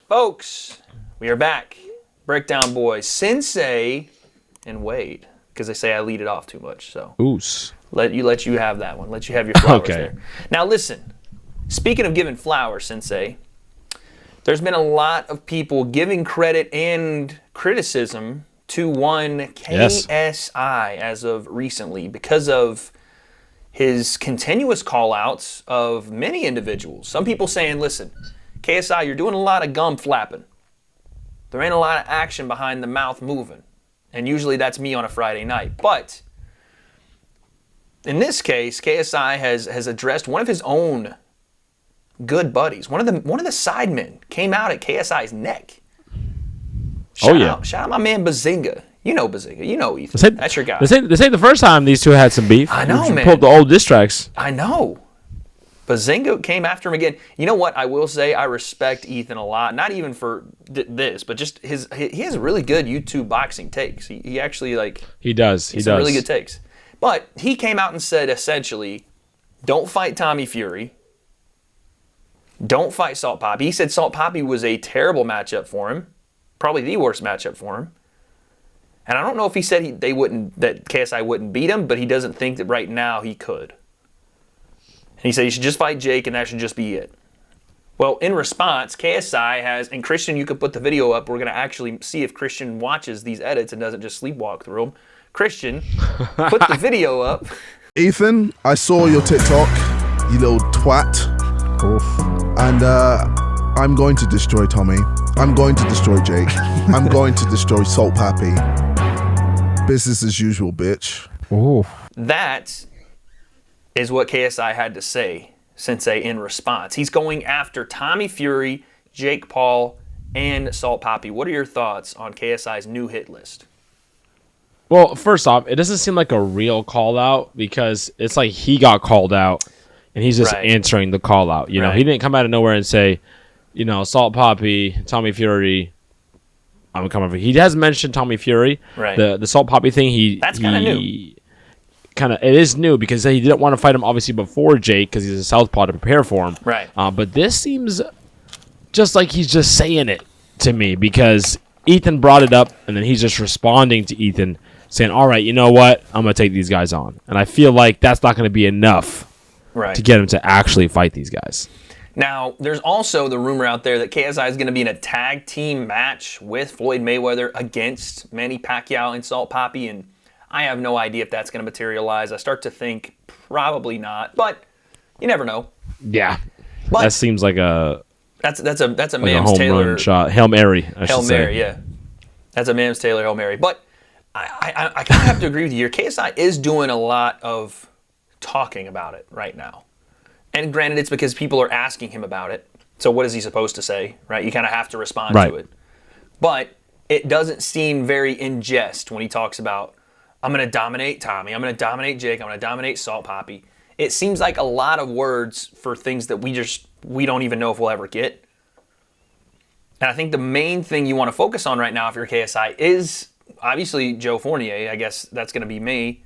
Folks, we are back. Breakdown boys, Sensei and Wade, because they say I lead it off too much. So Oos. let you have that one. Let you have your flowers there. Now listen, speaking of giving flowers, Sensei, there's been a lot of people giving credit and criticism to one KSI as of recently because of his continuous call-outs of many individuals. Some people saying, listen, KSI, you're doing a lot of gum flapping. There ain't a lot of action behind the mouth moving. And usually that's me on a Friday night. But in this case, KSI has addressed one of his own good buddies. One of the sidemen came out at KSI's neck. Shout out my man Bazinga. You know Bazinga. You know Ethan. That's your guy. This ain't the first time these two had some beef. I know, man. Pulled the old diss tracks. I know. Bazinga came after him again. You know what? I will say I respect Ethan a lot. Not even for this, but just he has really good YouTube boxing takes. He actually he does. He does really good takes. But he came out and said essentially, don't fight Tommy Fury. Don't fight Salt Poppy. He said Salt Poppy was a terrible matchup for him, probably the worst matchup for him. And I don't know if he said that KSI wouldn't beat him, but he doesn't think that right now he could. And he said he should just fight Jake and that should just be it. Well, in response, KSI has, and Christian, you could put the video up. We're going to actually see if Christian watches these edits and doesn't just sleepwalk through them. Christian, put the video up. Ethan, I saw your TikTok, you little twat. Oof. And I'm going to destroy Tommy. I'm going to destroy Jake. I'm going to destroy Salt Pappy. Business as usual, bitch. Ooh. That is what KSI had to say, Sensei, in response. He's going after Tommy Fury, Jake Paul, and Salt Poppy. What are your thoughts on KSI's new hit list? Well, first off, it doesn't seem like a real call out because it's like he got called out and he's just answering the call out. You know, he didn't come out of nowhere and say, you know, Salt Poppy, Tommy Fury. I'm coming for. He has mentioned Tommy Fury. Right. The Salt Poppy thing. That's kind of new. It is new because he didn't want to fight him obviously before Jake because he's a southpaw to prepare for him. Right. But this seems just like he's just saying it to me because Ethan brought it up and then he's just responding to Ethan saying, all right, you know what? I'm going to take these guys on. And I feel like that's not going to be enough to get him to actually fight these guys. Now, there's also the rumor out there that KSI is going to be in a tag team match with Floyd Mayweather against Manny Pacquiao and Salt Poppy, and I have no idea if that's going to materialize. I start to think probably not, but you never know. Yeah, but that seems like that's a like Mams a home Taylor run shot. Hail Mary, Hail Mary, yeah. That's a Mams Taylor Hail Mary. But I kind of have to agree with you here. KSI is doing a lot of talking about it right now. And granted, it's because people are asking him about it. So what is he supposed to say, right? You kind of have to respond to it. But it doesn't seem very in jest when he talks about, I'm going to dominate Tommy, I'm going to dominate Jake, I'm going to dominate Salt Poppy. It seems like a lot of words for things that we don't even know if we'll ever get. And I think the main thing you want to focus on right now if you're KSI is obviously Joe Fournier. I guess that's going to be me.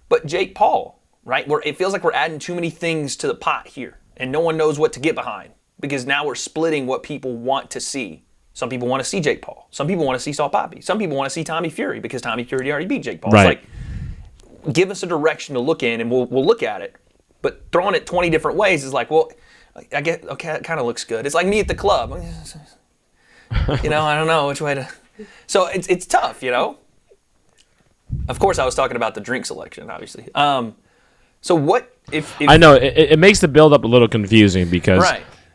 But Jake Paul, right? It feels like we're adding too many things to the pot here. And no one knows what to get behind. Because now we're splitting what people want to see. Some people want to see Jake Paul. Some people want to see Salt Poppy. Some people want to see Tommy Fury because Tommy Fury already beat Jake Paul. Right. It's like, give us a direction to look in and we'll look at it. But throwing it 20 different ways is like, well, I get, okay, it kind of looks good. It's like me at the club. You know, I don't know which way to. So it's tough, you know? Of course, I was talking about the drink selection, obviously. So what if I know it makes the build up a little confusing because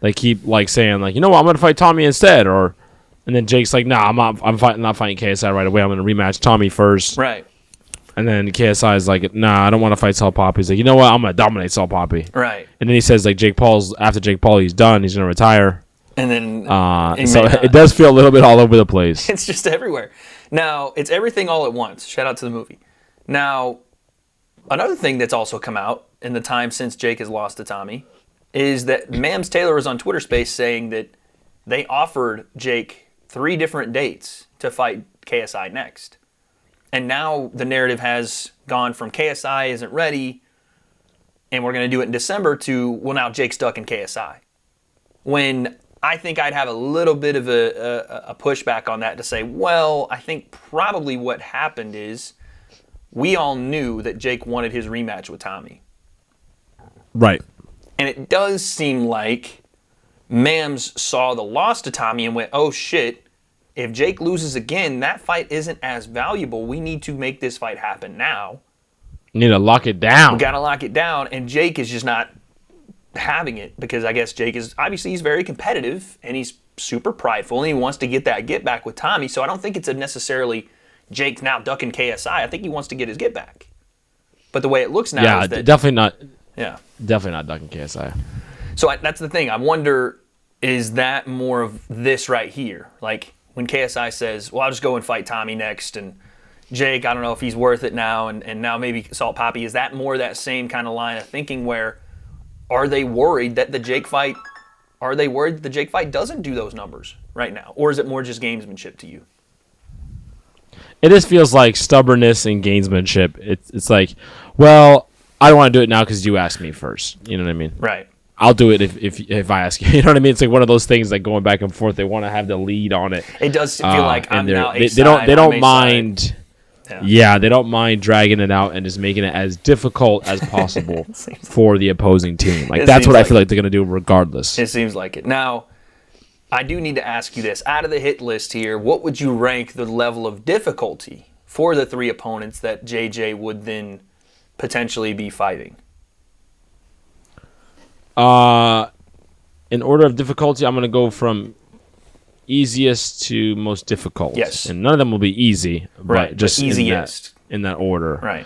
they keep saying you know what, I'm gonna fight Tommy instead, and then Jake's like, nah, I'm not fighting KSI right away. I'm gonna rematch Tommy first. Right. And then KSI is like, nah, I don't want to fight Salt Poppy. He's like, you know what, I'm gonna dominate Salt Poppy. Right. And then he says after Jake Paul, he's done. He's gonna retire. And then so it does feel a little bit all over the place. It's just everywhere. Now, it's everything all at once. Shout out to the movie. Now, another thing that's also come out in the time since Jake has lost to Tommy is that Mams Taylor was on Twitter Space saying that they offered Jake 3 different dates to fight KSI next. And now the narrative has gone from KSI isn't ready and we're going to do it in December to, well, now Jake's stuck in KSI. When I think I'd have a little bit of a pushback on that to say, well, I think probably what happened is we all knew that Jake wanted his rematch with Tommy. Right. And it does seem like Mams saw the loss to Tommy and went, oh shit, if Jake loses again, that fight isn't as valuable. We need to make this fight happen now. You need to lock it down. We got to lock it down. And Jake is just not having it because I guess Jake is, obviously he's very competitive and he's super prideful and he wants to get that get back with Tommy. So I don't think it's necessarily Jake's now ducking KSI. I think he wants to get his get back. But the way it looks now is that... definitely not. Yeah. Definitely not ducking KSI. So that's the thing. I wonder, is that more of this right here? Like when KSI says, well, I'll just go and fight Tommy next, and Jake, I don't know if he's worth it now, and now maybe Salt Papi, is that more that same kind of line of thinking where are they worried that the Jake fight doesn't do those numbers right now? Or is it more just gamesmanship to you? It just feels like stubbornness and gamesmanship. It's like, well, I don't want to do it now because you asked me first. You know what I mean? Right. I'll do it if I ask you. You know what I mean? It's like one of those things like going back and forth. They want to have the lead on it. It does feel like I'm now a they side, don't mind. Yeah. They don't mind dragging it out and just making it as difficult as possible for the opposing team. Like that's what I feel like they're gonna do regardless. It seems like it. Now, I do need to ask you this. Out of the hit list here, what would you rank the level of difficulty for the three opponents that JJ would then potentially be fighting? In order of difficulty, I'm going to go from easiest to most difficult. Yes. And none of them will be easy, Right, but just easiest. in that order. Right.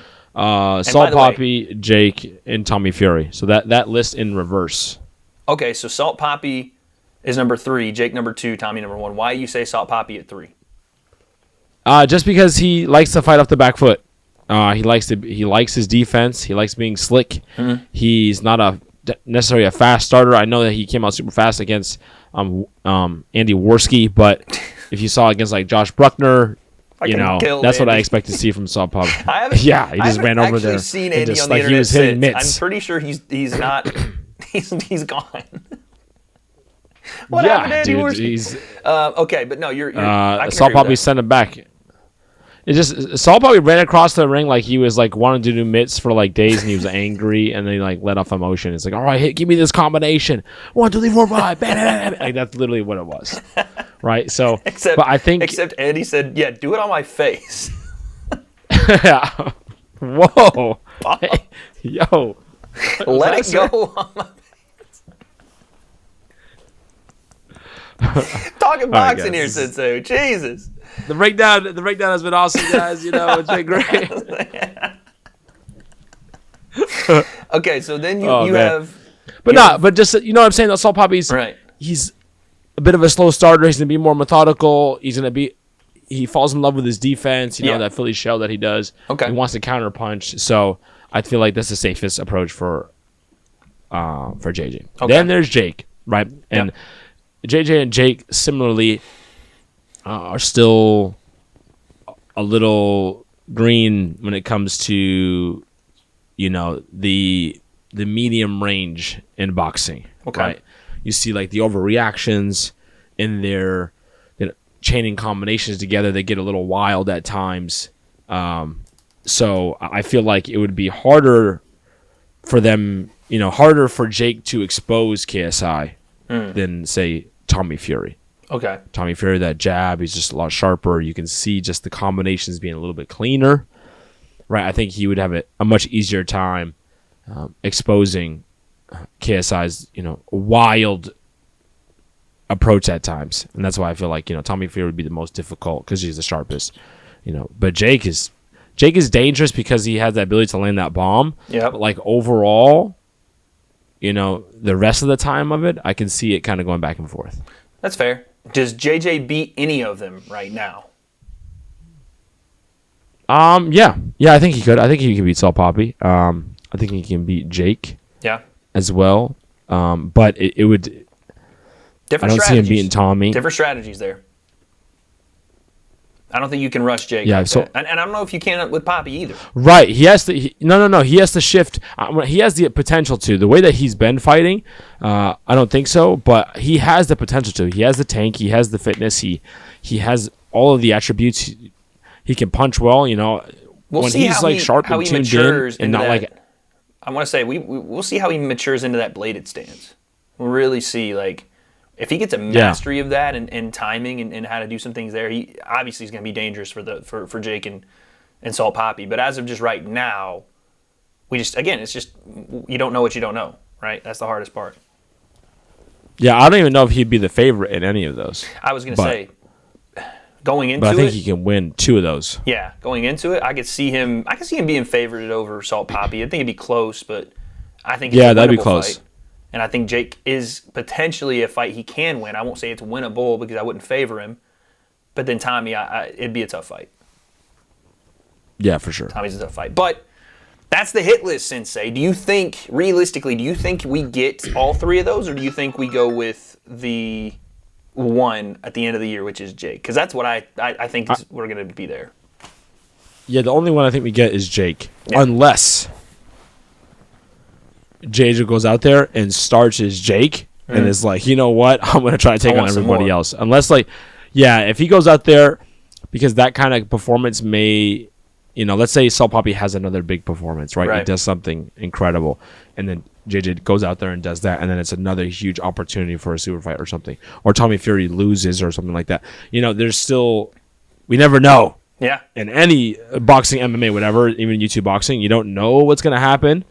Salt Papi, Jake, and Tommy Fury. So that list in reverse. Okay, so Salt Papi is number 3, Jake number 2, Tommy number 1. Why do you say Salt Papi at 3? Just because he likes to fight off the back foot. He likes his defense. He likes being slick. Mm-hmm. He's not necessarily a fast starter. I know that he came out super fast against Andy Worski, but if you saw against like Josh Bruckner, that's what I expect to see from Salt Papi. He just ran over there. Seen Andy just, on the like, he was hitting mitts. I'm pretty sure he's not. he's gone. What happened to Andy Worski? Okay, but no, you're Salt Papi sent him back. It just Salt Papi ran across the ring like he was like wanting to do mitts for like days and he was angry and then he like let off emotion. It's like, all right, give me this combination. 1, 2, 3, 4, 5. Like that's literally what it was, right? So, except Andy said, "Yeah, do it on my face." Yeah. Whoa. Hey, yo. Let it go on my face. Talking boxing here, Sensei. Jesus. The breakdown has been awesome, guys. It's been great. Okay, so then you have... But just, you know what I'm saying? Salt Papi's, right. He's a bit of a slow starter. He's going to be more methodical. He falls in love with his defense, that Philly shell that he does. Okay. He wants to counter punch. So I feel like that's the safest approach for JJ. Okay. Then there's Jake, right? And JJ and Jake similarly are still a little green when it comes to the medium range in boxing. Okay. Right? You see like the overreactions in their chaining combinations together. They get a little wild at times. So I feel like it would be harder for them, harder for Jake to expose KSI than say Tommy Fury. Okay. Tommy Fury, that jab, he's just a lot sharper. You can see just the combinations being a little bit cleaner. Right, I think he would have a much easier time exposing KSI's, wild approach at times. And that's why I feel like, Tommy Fury would be the most difficult because he's the sharpest. But Jake is dangerous because he has the ability to land that bomb. Yeah. But like overall, the rest of the time of it, I can see it kind of going back and forth. That's fair. Does JJ beat any of them right now? Yeah, I think he could. I think he can beat Salt Papi. I think he can beat Jake. Yeah. As well. But it would. Different I don't see him beating Tommy. Different strategies there. I don't think you can rush Jake. Yeah, like so that. And I don't know if you can with Poppy either. Right, he has to. No. He has to shift. He has the potential to. The way that he's been fighting, I don't think so. But he has the potential to. He has the tank. He has the fitness. He has all of the attributes. He can punch well. You know, we'll when see he's like sharp and tuned in, and not like. I want to say we'll see how he matures into that bladed stance. We'll really see like. If he gets a mastery of that and timing and how to do some things there, he obviously is going to be dangerous for Jake and Salt Poppy. But as of just right now, it's just you don't know what you don't know, right? That's the hardest part. Yeah, I don't even know if he'd be the favorite in any of those. I was going to say going into it. But I think he can win 2 of those. Yeah, going into it, I could see him being favored over Salt Poppy. I think it'd be close, but I think it's a that'd be winnable close. fight. And I think Jake is potentially a fight he can win. I won't say it's winnable because I wouldn't favor him. But then Tommy, it'd be a tough fight. Yeah, for sure. Tommy's a tough fight. But that's the hit list, Sensei. Do you think, realistically, we get all 3 of those? Or do you think we go with the one at the end of the year, which is Jake? Because that's what I think we're going to be there. Yeah, the only one I think we get is Jake. Yeah. Unless JJ goes out there and starches Jake and is like, you know what? I'm going to try to take on everybody else. Unless, like, if he goes out there, because that kind of performance may, let's say Salt Poppy has another big performance, right? He does something incredible. And then JJ goes out there and does that. And then it's another huge opportunity for a super fight or something. Or Tommy Fury loses or something like that. There's still, we never know. Yeah. In any boxing, MMA, whatever, even YouTube boxing, you don't know what's going to happen.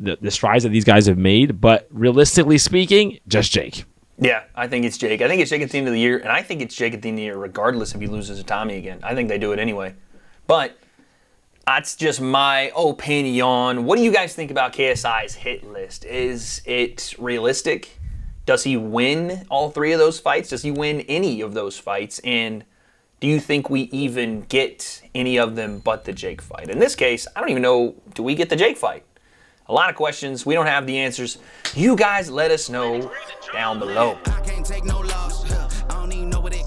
The strides that these guys have made, but realistically speaking, just Jake. Yeah, I think it's Jake. I think it's Jake at the end of the year, and I think it's Jake at the end of the year regardless if he loses to Tommy again. I think they do it anyway. But that's just my opinion. What do you guys think about KSI's hit list? Is it realistic? Does he win all 3 of those fights? Does he win any of those fights? And do you think we even get any of them but the Jake fight? In this case, I don't even know, do we get the Jake fight? A lot of questions. We don't have the answers. You guys let us know down below. I can't take no loss. I don't even know what it